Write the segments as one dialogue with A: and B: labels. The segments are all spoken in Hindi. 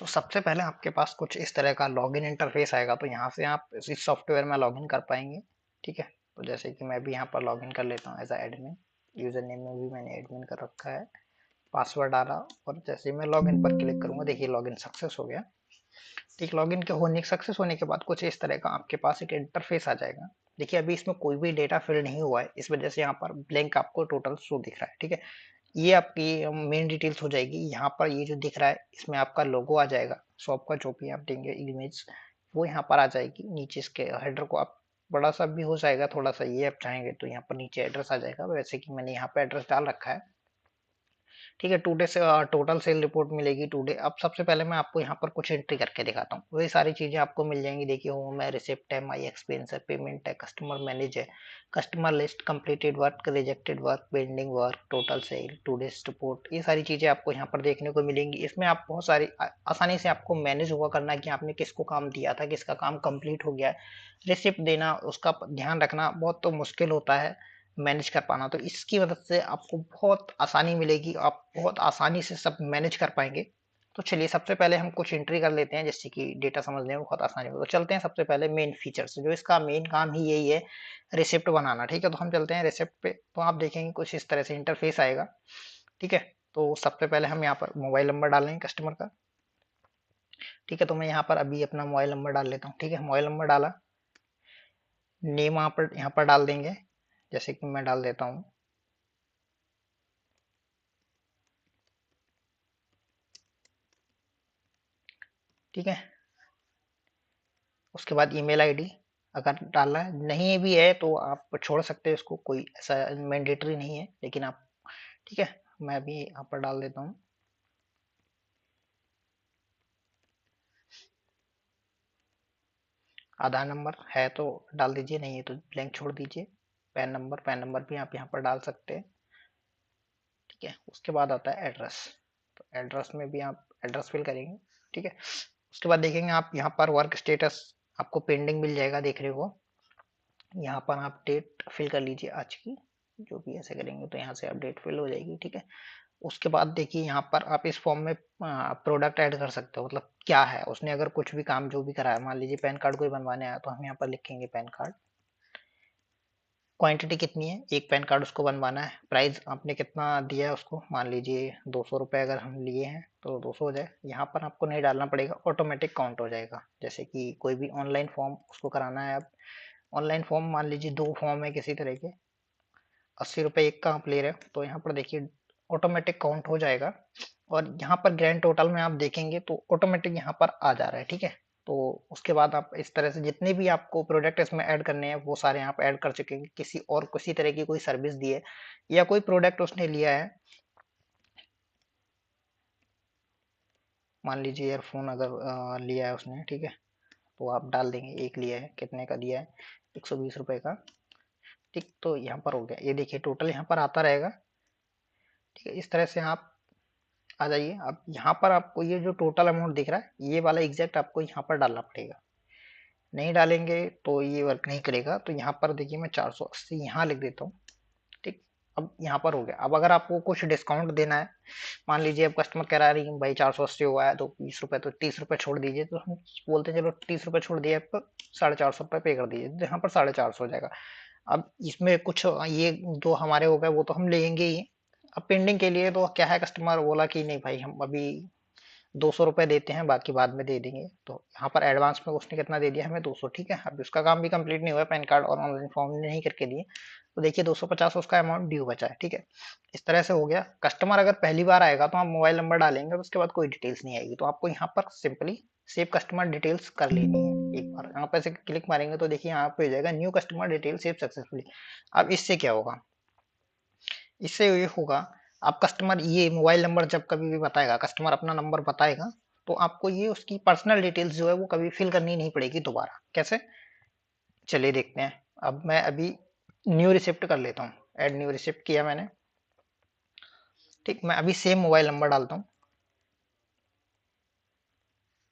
A: तो सबसे पहले आपके पास कुछ इस तरह का लॉगिन इंटरफेस आएगा, तो यहाँ से आप इस सॉफ्टवेयर में लॉगिन कर पाएंगे। ठीक है, तो जैसे कि मैं भी यहाँ पर लॉगिन कर लेता हूँ as a admin. User name में भी मैंने एडमिन कर रखा है, पासवर्ड डाला, और जैसे ही मैं लॉगिन पर क्लिक करूंगा, देखिए लॉगिन सक्सेस हो गया। ठीक, लॉगिन के होने सक्सेस होने के बाद कुछ इस तरह का आपके पास एक इंटरफेस आ जाएगा। देखिए अभी इसमें कोई भी डेटा फिल नहीं हुआ है, इस वजह से यहाँ पर ब्लैंक आपको टोटल शो दिख रहा है। ठीक है, ये आपकी मेन डिटेल्स हो जाएगी। यहाँ पर ये जो दिख रहा है, इसमें आपका लोगो आ जाएगा, शॉप का जो भी आप देंगे इमेज, वो यहाँ पर आ जाएगी। नीचे इसके हेडर को आप बड़ा सा भी हो जाएगा थोड़ा सा, ये आप चाहेंगे तो यहाँ पर नीचे एड्रेस आ जाएगा, वैसे कि मैंने यहाँ पे एड्रेस डाल रखा है। ठीक है, टुडे से टोटल सेल रिपोर्ट मिलेगी टुडे। अब सबसे पहले मैं आपको यहाँ पर कुछ एंट्री करके दिखाता हूँ, वही सारी चीजें आपको मिल जाएंगी। देखिए होम है, रिसिप्ट है, माई एक्सपीरियंस है, पेमेंट है, कस्टमर मैनेज है, customer list, completed work, rejected work, pending work, total sale, today's report, ये सारी चीजें आपको यहाँ पर देखने को मिलेंगी। इसमें आप बहुत सारी आसानी से आपको मैनेज हुआ करना कि आपने किसको काम दिया था, किसका काम कंप्लीट हो गया। रिसिप्ट देना, उसका ध्यान रखना बहुत तो मुश्किल होता है मैनेज कर पाना, तो इसकी मदद से आपको बहुत आसानी मिलेगी, आप बहुत आसानी से सब मैनेज कर पाएंगे। तो चलिए सबसे पहले हम कुछ एंट्री कर लेते हैं, जिससे कि डेटा समझने में बहुत आसानी हो। तो चलते हैं सबसे पहले मेन फीचर्स, जो इसका मेन काम ही यही है, रिसिप्ट बनाना। ठीक है, तो हम चलते हैं रिसिप्ट पे। तो आप देखेंगे कुछ इस तरह से इंटरफेस आएगा। ठीक है, तो सबसे पहले हम यहाँ पर मोबाइल नंबर डालेंगे कस्टमर का। ठीक है, तो मैं यहाँ पर अभी अपना मोबाइल नंबर डाल लेता हूँ। ठीक है, मोबाइल नंबर डाला, नेम यहाँ पर डाल देंगे, जैसे कि मैं डाल देता हूँ। ठीक है, उसके बाद ईमेल आईडी अगर डालना है, नहीं भी है तो आप छोड़ सकते हैं इसको, कोई ऐसा मैंडेटरी नहीं है, लेकिन आप, ठीक है, मैं अभी यहाँ पर डाल देता हूँ। आधार नंबर है तो डाल दीजिए, नहीं है तो ब्लैंक छोड़ दीजिए। पैन नंबर भी आप यहाँ पर डाल सकते हैं। ठीक है, उसके बाद आता है एड्रेस, तो एड्रेस में भी आप एड्रेस फिल करेंगे। ठीक है, उसके बाद देखेंगे आप यहाँ पर वर्क स्टेटस आपको पेंडिंग मिल जाएगा देखने को। यहाँ पर आप डेट फिल कर लीजिए आज की, जो भी ऐसे करेंगे तो यहाँ से आप डेट फिल हो जाएगी। ठीक है, उसके बाद देखिए यहाँ पर आप इस फॉर्म में प्रोडक्ट ऐड कर सकते हो, मतलब क्या है उसने अगर कुछ भी काम जो भी करा है, मान लीजिए पैन कार्ड कोई बनवाने आया, तो हम यहाँ पर लिखेंगे पैन कार्ड। क्वांटिटी कितनी है, एक पैन कार्ड उसको बनवाना है। प्राइस आपने कितना दिया है उसको, मान लीजिए 200 रुपये अगर हम लिए हैं तो 200 हो जाए। यहाँ पर आपको नहीं डालना पड़ेगा, ऑटोमेटिक काउंट हो जाएगा। जैसे कि कोई भी ऑनलाइन फॉर्म उसको कराना है, आप ऑनलाइन फॉर्म मान लीजिए 2 फॉर्म है किसी तरह के, 80 रुपये एक का आप ले रहे हो, तो यहाँ पर देखिए ऑटोमेटिक काउंट हो जाएगा। और यहाँ पर ग्रैंड टोटल में आप देखेंगे तो ऑटोमेटिक यहाँ पर आ जा रहा है। ठीक है, तो उसके बाद आप इस तरह से जितने भी आपको प्रोडक्ट इसमें ऐड करने हैं वो सारे आप ऐड कर चुके हैं। किसी और किसी तरह की कोई सर्विस दी है या कोई प्रोडक्ट उसने लिया है, मान लीजिए ईयरफोन अगर लिया है उसने, ठीक है, तो आप डाल देंगे एक लिया है, कितने का दिया है, 120 रुपये का। ठीक, तो यहाँ पर हो गया, ये देखिए टोटल यहाँ पर आता रहेगा। ठीक है, इस तरह से आप आ जाइए। अब यहाँ पर आपको ये जो टोटल अमाउंट दिख रहा है, ये वाला एग्जैक्ट आपको यहाँ पर डालना पड़ेगा, नहीं डालेंगे तो ये वर्क नहीं करेगा। तो यहाँ पर देखिए मैं 480 यहाँ लिख देता हूँ। ठीक, अब यहाँ पर हो गया। अब अगर आपको कुछ डिस्काउंट देना है, मान लीजिए अब कस्टमर कह रहा है भाई 480 हुआ है तो 20 रुपये, तो 30 रुपये छोड़ दीजिए, तो हम बोलते हैं चलो 30 रुपये छोड़ दिए, आपको 450 रुपये पे कर दीजिए, तो यहाँ पर 450 हो जाएगा। अब इसमें कुछ ये जो हमारे हो गए वो तो हम लेंगे ही। अब पेंडिंग के लिए तो क्या है, कस्टमर बोला कि नहीं भाई हम अभी 200 रुपये देते हैं, बाकी बाद में दे देंगे, तो यहाँ पर एडवांस में उसने कितना दे दिया हमें, 200। ठीक है, अब उसका काम भी कंप्लीट नहीं हुआ, पैन कार्ड और ऑनलाइन फॉर्म नहीं करके दिए, तो देखिए 250 उसका अमाउंट ड्यू बचा है। ठीक है, इस तरह से हो गया। कस्टमर अगर पहली बार आएगा तो आप मोबाइल नंबर डालेंगे, उसके बाद कोई डिटेल्स नहीं आएगी, तो आपको यहाँ पर सिंपली सेव कस्टमर डिटेल्स कर लेनी है। एक बार यहाँ पर से क्लिक मारेंगे तो देखिए यहाँ पे हो जाएगा new customer detail save successfully. अब इससे क्या होगा, इससे ये होगा, आप कस्टमर ये मोबाइल नंबर जब कभी भी बताएगा, कस्टमर अपना नंबर बताएगा, तो आपको ये उसकी पर्सनल डिटेल्स जो है वो कभी फिल करनी नहीं पड़ेगी दोबारा। कैसे, चलिए देखते हैं। अब मैं अभी न्यू रिसिप्ट कर लेता हूँ, ऐड न्यू रिसिप्ट किया मैंने। ठीक, मैं अभी सेम मोबाइल नंबर डालता हूँ।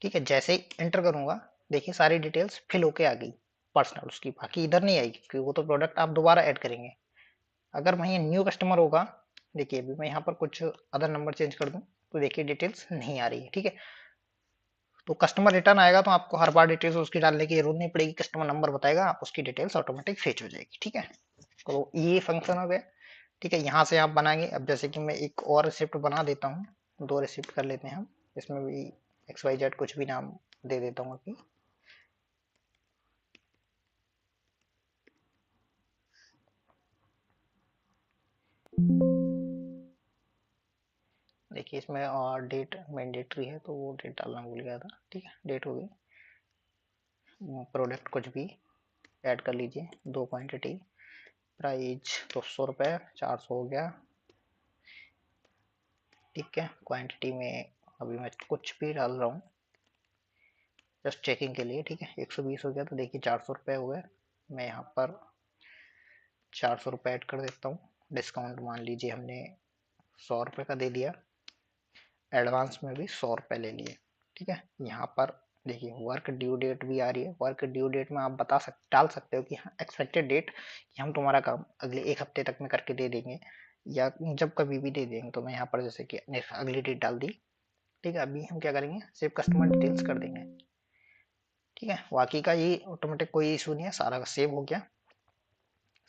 A: ठीक है, जैसे ही एंटर करूंगा देखिए सारी डिटेल्स फिल होके आ गई पर्सनल उसकी, बाकी इधर नहीं आएगी क्योंकि वो तो प्रोडक्ट आप दोबारा ऐड करेंगे। अगर वहीं न्यू कस्टमर होगा, देखिए अभी मैं यहाँ पर कुछ अदर नंबर चेंज कर दूं, तो देखिए डिटेल्स नहीं आ रही है। ठीक है, तो कस्टमर रिटर्न आएगा तो आपको हर बार डिटेल्स उसकी डालने की जरूरत नहीं पड़ेगी, कस्टमर नंबर बताएगा, आप उसकी डिटेल्स ऑटोमेटिक फेच हो जाएगी। ठीक है, तो ये फंक्शन हो गया। ठीक है, यहाँ से आप बनाएंगे। अब जैसे कि मैं एक और रिसिप्ट बना देता हूँ, दो रिसिप्ट कर लेते हैं हम, इसमें भी XYZ कुछ भी नाम दे देता हूँ अभी। देखिए इसमें और डेट मैंडेटरी है तो वो डेट डालना भूल गया था। ठीक है, डेट हो गई। प्रोडक्ट कुछ भी ऐड कर लीजिए, 2 क्वांटिटी, प्राइस 200 रुपये, 400 हो गया। ठीक है, क्वांटिटी में अभी मैं कुछ भी डाल रहा हूँ जस्ट चेकिंग के लिए। ठीक है, 120 हो गया तो देखिए 400 रुपये हुए। मैं यहाँ पर 400 रुपये ऐड कर देता हूँ। डिस्काउंट मान लीजिए हमने 100 रुपये का दे दिया, एडवांस में भी 100 रुपये ले लिए। ठीक है, यहाँ पर देखिए वर्क ड्यू डेट भी आ रही है। वर्क ड्यू डेट में आप डाल सकते हो कि हाँ एक्सपेक्टेड डेट, कि हम तुम्हारा काम अगले 1 हफ्ते तक में करके दे देंगे, या जब कभी भी दे देंगे। तो मैं यहाँ पर जैसे कि अगली डेट डाल दी। ठीक है, अभी हम क्या करेंगे, सेव कस्टमर डिटेल्स कर देंगे। ठीक है, बाकी का ये ऑटोमेटिक कोई इशू नहीं है, सारा सेव हो गया।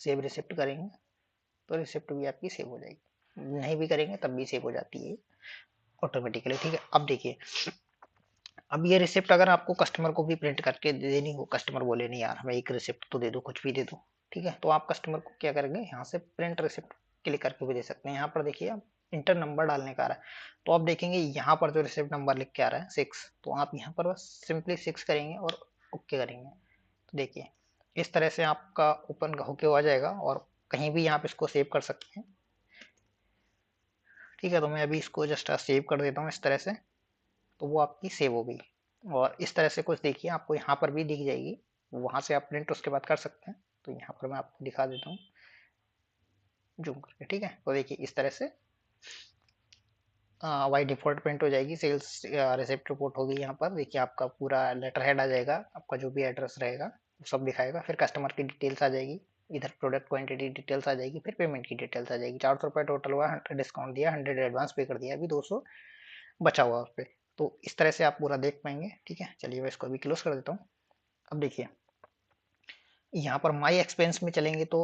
A: सेव रिसिप्ट करेंगे तो रिसिप्ट भी आपकी सेव हो जाएगी, नहीं भी करेंगे तब भी सेव हो जाती है ऑटोमेटिकली। ठीक है, अब देखिए, अब ये रिसिप्ट अगर आपको कस्टमर को भी प्रिंट करके दे देनी हो, कस्टमर बोले नहीं यार हमें एक रिसिप्ट तो दे दो, कुछ भी दे दो, ठीक है, तो आप कस्टमर को क्या करेंगे, यहाँ से प्रिंट रिसिप्ट क्लिक करके भी दे सकते हैं। यहाँ पर देखिए आप इंटर नंबर डालने का आ रहा है, तो आप देखेंगे यहाँ पर जो रिसिप्ट नंबर लिख के आ रहा है 6, तो आप यहाँ पर बस सिंपली 6 करेंगे और ओके करेंगे। तो देखिए इस तरह से आपका ओपन होके आ जाएगा, और कहीं भी आप इसको सेव कर सकते हैं। ठीक है, तो मैं अभी इसको जस्ट सेव कर देता हूँ इस तरह से, तो वो आपकी सेव हो गई। और इस तरह से कुछ देखिए आपको यहाँ पर भी दिख जाएगी, वहां से आप प्रिंट उसके बाद कर सकते हैं। तो यहाँ पर मैं आपको दिखा देता हूँ जूम करके। ठीक है, तो देखिए इस तरह से बाई डिफॉल्ट प्रिंट हो जाएगी, सेल्स रिसिप्ट रिपोर्ट होगी। यहाँ पर देखिए आपका पूरा लेटर हेड आ जाएगा, आपका जो भी एड्रेस रहेगा वो सब दिखाएगा, फिर कस्टमर की डिटेल्स आ जाएगी, इधर प्रोडक्ट क्वांटिटी डिटेल्स आ जाएगी, फिर पेमेंट की डिटेल्स आ जाएगी। 400 रुपये टोटल हुआ, 100 डिस्काउंट दिया, 100 एडवांस पे कर दिया, अभी 200 बचा हुआ उस पर। तो इस तरह से आप पूरा देख पाएंगे। ठीक है, चलिए मैं इसको अभी क्लोज कर देता हूँ। अब देखिए यहाँ पर माई एक्सपेंस में चलेंगे तो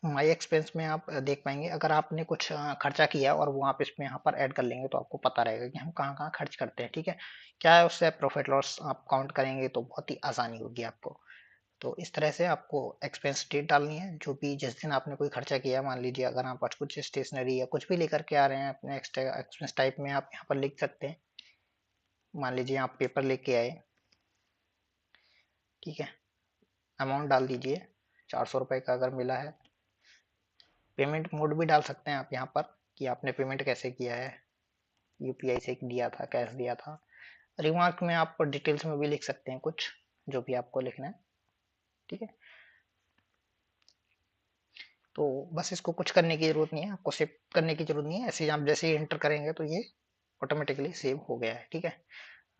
A: माई एक्सपेंस में आप देख पाएंगे, अगर आपने कुछ खर्चा किया और वो आप इसमें यहाँ पर ऐड कर लेंगे तो आपको पता रहेगा कि हम कहाँ कहाँ खर्च करते हैं। ठीक है, क्या है उससे प्रॉफिट लॉस आप काउंट करेंगे तो बहुत ही आसानी होगी आपको। तो इस तरह से आपको एक्सपेंस डेट डालनी है, जो भी जिस दिन आपने कोई खर्चा किया, मान लीजिए अगर आप आज कुछ स्टेशनरी या कुछ भी लेकर के आ रहे हैं अपने एक्स्ट्रा एक्सपेंस टाइप में, आप यहाँ पर लिख सकते हैं। मान लीजिए आप पेपर लेके आए, ठीक है, अमाउंट डाल दीजिए, 400 रुपये का अगर मिला है। पेमेंट मोड भी डाल सकते हैं आप यहाँ पर, कि आपने पेमेंट कैसे किया है, यूपीआई से दिया था, कैश दिया था। रिमार्क में आप डिटेल्स में भी लिख सकते हैं कुछ, जो भी आपको लिखना है। ठीक है, तो बस इसको कुछ करने की जरूरत नहीं है, आपको सेव करने की जरूरत नहीं है, ऐसे ही आप जैसे ही एंटर करेंगे तो ये ऑटोमेटिकली सेव हो गया है। ठीक है,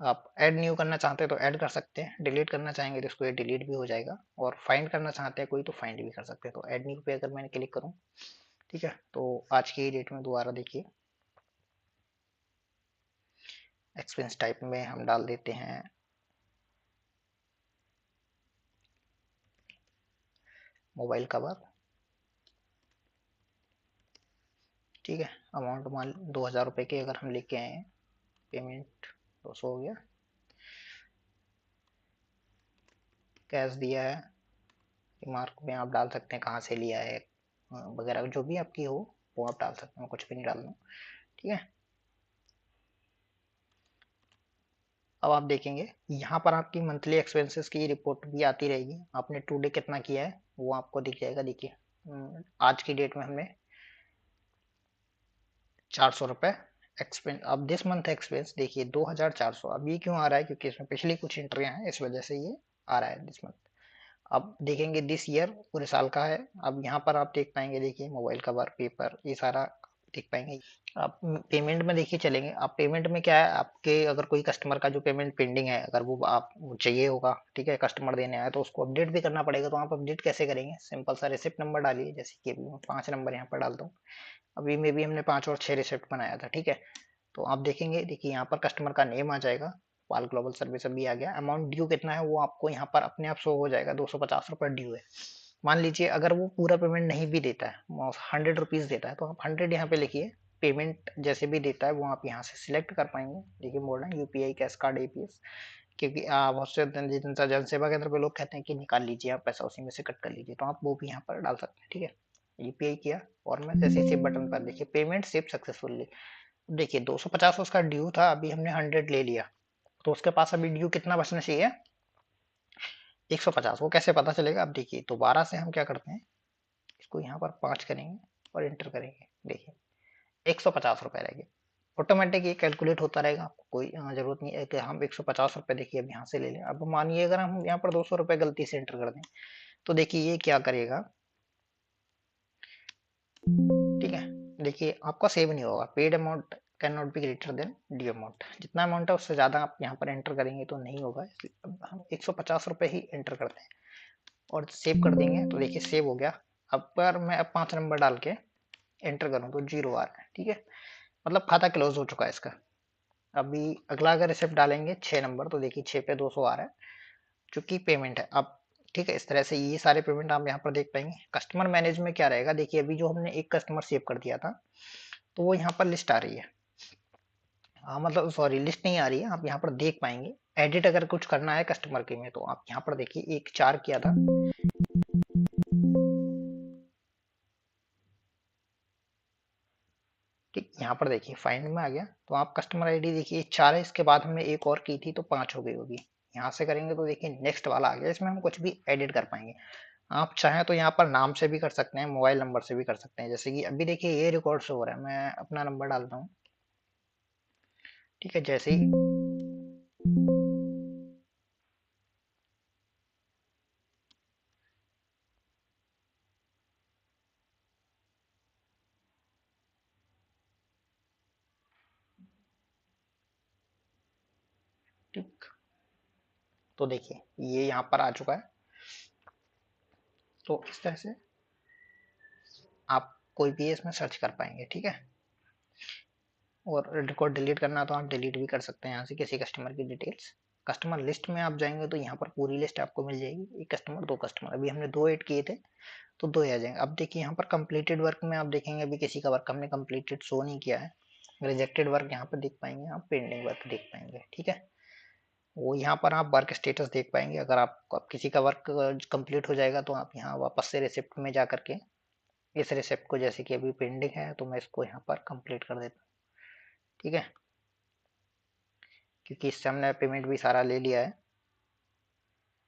A: आप ऐड न्यू करना चाहते हैं तो ऐड कर सकते हैं, डिलीट करना चाहेंगे तो इसको ये डिलीट भी हो जाएगा, और फाइंड करना चाहते हैं कोई तो फाइंड भी कर सकते हैं। तो ऐड न्यू पे अगर मैंने क्लिक करूँ, ठीक है, तो आज की डेट में दोबारा देखिए एक्सपेंस टाइप में हम डाल देते हैं मोबाइल कवर। ठीक है, अमाउंट मान 2000 रुपये की अगर हम लेके आए हैं, पेमेंट 200 हो गया, कैश दिया है, रिमार्क में आप डाल सकते हैं कहाँ से लिया है वगैरह, जो भी आपकी हो वो आप डाल सकते हैं, कुछ भी नहीं डालना। ठीक है, अब आप देखेंगे यहाँ पर आपकी मंथली एक्सपेंसेस की रिपोर्ट भी आती रहेगी, आपने टू डे कितना किया है वो आपको दिख जाएगा। देखिए आज की डेट में हमने 400 रुपये एक्सपेंस, अब दिस मंथ एक्सपेंस देखिए 2400। अब ये क्यों आ रहा है, क्योंकि इसमें पिछली कुछ एंट्रियां हैं, इस वजह से ये आ रहा है दिस मंथ। अब देखेंगे दिस ईयर पूरे साल का है। अब यहाँ पर आप देख पाएंगे, देखिए मोबाइल कवर, पेपर, ये सारा देख पाएंगे। आप पेमेंट में देखिए चलेंगे, आप पेमेंट में क्या है, आपके अगर कोई कस्टमर का जो पेमेंट पेंडिंग है, अगर वो आप चाहिए होगा, ठीक है, कस्टमर देने आया तो उसको अपडेट भी करना पड़ेगा। तो आप अपडेट कैसे करेंगे, सिंपल सा रिसिप्ट नंबर डालिए, जैसे कि अभी मैं 5 नंबर यहाँ पर डालता हूँ। अभी में भी हमने 5 और 6 रिसिप्ट बनाया था। ठीक है, तो आप देखेंगे, देखिए यहाँ पर कस्टमर का नेम आ जाएगा, पाल ग्लोबल सर्विस अभी आ गया। अमाउंट ड्यू कितना है वो आपको यहाँ पर अपने आप शो हो जाएगा, 250 रुपये ड्यू है। मान लीजिए अगर वो पूरा पेमेंट नहीं भी देता है, 100 रुपीज़ देता है, तो आप 100 यहाँ पे लिखिए, पेमेंट जैसे भी देता है वो आप यहाँ से सिलेक्ट कर पाएंगे। देखिए मोड है यूपीआई, कैश कार्ड, एपीएस, क्योंकि बहुत से जनसेवा केंद्र पे लोग कहते हैं कि निकाल लीजिए आप पैसा, उसी में से कट कर लीजिए, तो आप वो भी यहाँ पर डाल सकते हैं। ठीक है, यूपीआई किया और मैं जैसे सेव बटन पर देखिए पेमेंट सेव सक्सेसफुली। देखिए 250 उसका ड्यू था, अभी हमने 100 ले लिया, तो उसके पास अभी ड्यू कितना बचना चाहिए, 150। वो कैसे पता चलेगा, अब देखिए दोबारा से हम क्या करते हैं, इसको यहाँ पर 5 करेंगे और इंटर करेंगे, देखिए 150 रुपये रह गए। ऑटोमेटिक ये कैलकुलेट होता रहेगा, आपको कोई जरूरत नहीं है कि हम 150 रुपये देखिए अब यहाँ से ले लें। अब मानिए अगर हम यहाँ पर 200 रुपये गलती से एंटर कर दें, तो देखिए ये क्या करेगा, ठीक है, देखिए आपका सेव नहीं होगा। Paid amount can not be greater than due amount, जितना अमाउंट है उससे ज्यादा आप यहाँ पर एंटर करेंगे तो नहीं होगा, इसलिए अब हम 150 रुपये ही एंटर करते हैं और सेव कर देंगे। तो देखिए सेव हो गया। अब पर मैं अब 5 नंबर डाल के एंटर करूँ तो 0 आ रहा है, ठीक है, मतलब खाता क्लोज हो चुका है इसका। अभी अगला अगर रिसिप्ट डालेंगे 6 नंबर, तो देखिए 6 पे 200 आ रहा है, चूंकि पेमेंट है अब। ठीक है, इस तरह से ये सारे पेमेंट आप यहाँ पर देख पाएंगे। कस्टमर मैनेज में क्या रहेगा, देखिए अभी जो हमने एक कस्टमर सेव कर दिया था, तो वो यहाँ पर लिस्ट आ रही है, हाँ मतलब सॉरी लिस्ट नहीं आ रही है, आप यहाँ पर देख पाएंगे। एडिट अगर कुछ करना है कस्टमर के में, तो आप यहाँ पर देखिए एक 4 किया था, ठीक, यहाँ पर देखिए फाइंड में आ गया, तो आप कस्टमर आईडी देखिए 4 है, इसके बाद हमने एक और की थी तो 5 हो गई होगी। यहाँ से करेंगे तो देखिए नेक्स्ट वाला आ गया, इसमें हम कुछ भी एडिट कर पाएंगे। आप चाहें तो यहाँ पर नाम से भी कर सकते हैं, मोबाइल नंबर से भी कर सकते हैं, जैसे कि अभी देखिए ये रिकॉर्ड से हो रहा है, मैं अपना नंबर डालता हूँ, ठीक है, जैसे ही ठीक, तो देखिए ये यहाँ पर आ चुका है। तो इस तरह से आप कोई भी इसमें सर्च कर पाएंगे, ठीक है। और रिकॉर्ड डिलीट करना तो आप डिलीट भी कर सकते हैं यहाँ से किसी कस्टमर की डिटेल्स। कस्टमर लिस्ट में आप जाएंगे तो यहाँ पर पूरी लिस्ट आपको मिल जाएगी, एक कस्टमर, 2 कस्टमर, अभी हमने 2 ऐड किए थे तो 2 आ जाएंगे। अब देखिए यहाँ पर कंप्लीटेड वर्क में आप देखेंगे अभी किसी का वर्क हमने कंप्लीटेड शो नहीं किया है, रिजेक्टेड वर्क यहाँ पर देख पाएंगे, आप पेंडिंग वर्क देख पाएंगे, ठीक है। वो यहाँ पर आप वर्क स्टेटस देख पाएंगे, अगर आप किसी का वर्क कंप्लीट हो जाएगा तो आप यहाँ वापस से रिसिप्ट में जा करके इस रिसिप्ट को, जैसे कि अभी पेंडिंग है तो मैं इसको यहाँ पर कंप्लीट कर देता हूँ, ठीक है, क्योंकि इससे हमने पेमेंट भी सारा ले लिया है,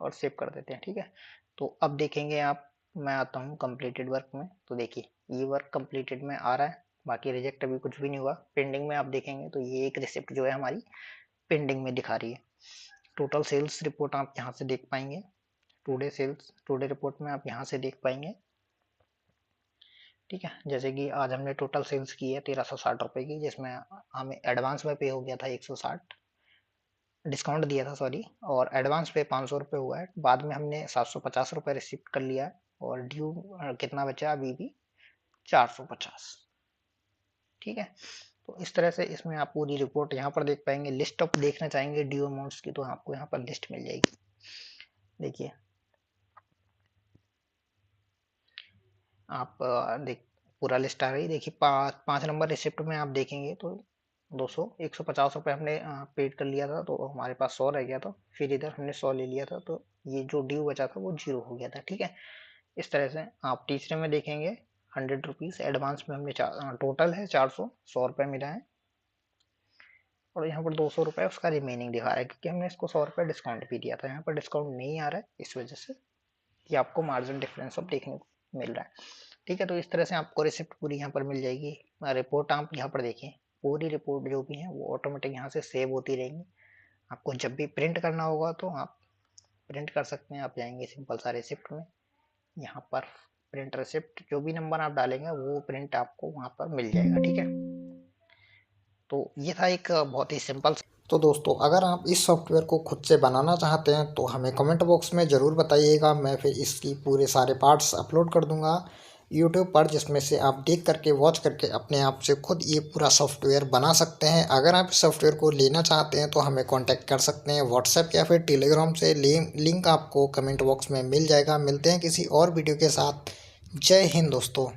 A: और सेव कर देते हैं, ठीक है। तो अब देखेंगे आप, मैं आता हूँ कंप्लीटेड वर्क में, तो देखिए ये वर्क कंप्लीटेड में आ रहा है, बाकी रिजेक्ट अभी कुछ भी नहीं हुआ। पेंडिंग में आप देखेंगे तो ये एक रिसिप्ट जो है हमारी पेंडिंग में दिखा रही है। टोटल सेल्स रिपोर्ट आप यहाँ से देख पाएंगे, टुडे सेल्स, टुडे रिपोर्ट में आप यहाँ से देख पाएंगे, ठीक है। जैसे कि आज हमने टोटल सेल्स की है 1360 रुपये की, जिसमें हमें एडवांस में पे हो गया था 160, डिस्काउंट दिया था सॉरी, और एडवांस पे 500 रुपये हुआ है। बाद में हमने 750 रुपये रिसिप्ट कर लिया है, और ड्यू कितना बचा अभी भी 450, ठीक है। तो इस तरह से इसमें आप पूरी रिपोर्ट यहाँ पर देख पाएंगे। लिस्ट ऑफ देखना चाहेंगे ड्यू अमाउंट्स की, तो आपको यहाँ पर लिस्ट मिल जाएगी, देखिए आप देख पूरा लिस्ट आ गई। देखिए 5 नंबर रिसिप्ट में आप देखेंगे तो 150 रुपये हमने पेड कर लिया था, तो हमारे पास 100 रह गया था, फिर इधर हमने 100 ले लिया था, तो ये जो ड्यू बचा था वो 0 हो गया था, ठीक है। इस तरह से आप तीसरे में देखेंगे 100 रुपीज़ एडवांस में हमने टोटल है 100 रुपये मिला है, और यहाँ पर 200 रुपये उसका रिमेनिंग दिखा रहा है, क्योंकि हमने इसको 100 रुपये डिस्काउंट भी दिया था। यहाँ पर डिस्काउंट नहीं आ रहा है, इस वजह से ये आपको मार्जिन डिफरेंस अब देखने को मिल रहा है, ठीक है। तो इस तरह से आपको रिसिप्ट पूरी यहाँ पर मिल जाएगी। रिपोर्ट आप यहाँ पर देखिए, पूरी रिपोर्ट जो भी है वो ऑटोमेटिक यहाँ से सेव होती रहेंगी। आपको जब भी प्रिंट करना होगा तो आप प्रिंट कर सकते हैं, आप जाएंगे सिंपल सा रिसिप्ट में, यहाँ पर प्रिंट रिसिप्ट, जो भी नंबर आप डालेंगे वो प्रिंट आपको वहाँ पर मिल जाएगा, ठीक है। तो ये था एक बहुत ही सिंपल। तो दोस्तों अगर आप इस सॉफ्टवेयर को खुद से बनाना चाहते हैं तो हमें कमेंट बॉक्स में ज़रूर बताइएगा, मैं फिर इसकी पूरे सारे पार्ट्स अपलोड कर दूंगा।
B: यूट्यूब पर, जिसमें से आप देख करके वॉच करके अपने आप से खुद ये पूरा सॉफ्टवेयर बना सकते हैं। अगर आप इस सॉफ्टवेयर को लेना चाहते हैं तो हमें कांटेक्ट कर सकते हैं व्हाट्सएप या फिर टेलीग्राम से। लिंक आपको कमेंट बॉक्स में मिल जाएगा। मिलते हैं किसी और वीडियो के साथ। जय हिंद दोस्तों।